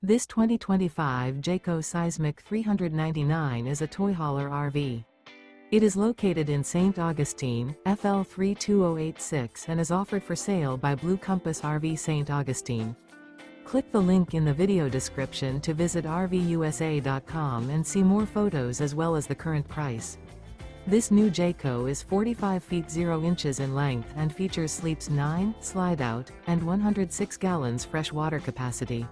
This 2025 Jayco Seismic 399 is a toy hauler RV. It is located in St. Augustine, FL 32086 and is offered for sale by Blue Compass RV St. Augustine. Click the link in the video description to visit RVUSA.com and see more photos as well as the current price. This new Jayco is 45 feet 0 inches in length and features sleeps 9, Slideout, and 106 gallons fresh water capacity.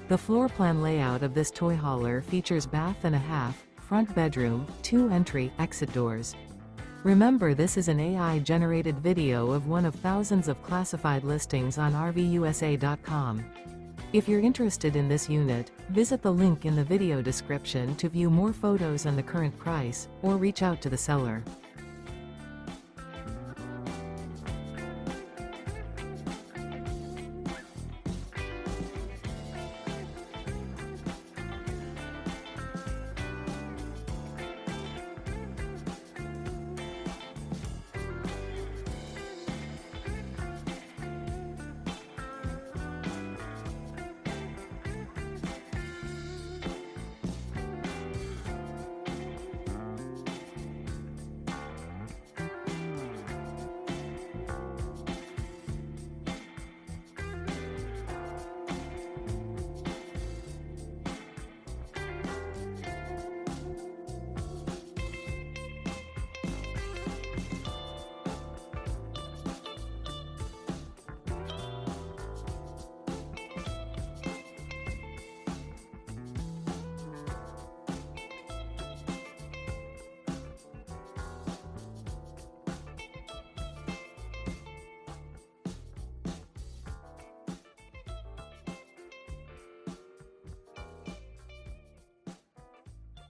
The floor plan layout of this toy hauler features bath and a half, front bedroom, 2 entry/exit doors. Remember, this is an AI-generated video of one of thousands of classified listings on RVUSA.com. If you're interested in this unit, visit the link in the video description to view more photos and the current price, or reach out to the seller.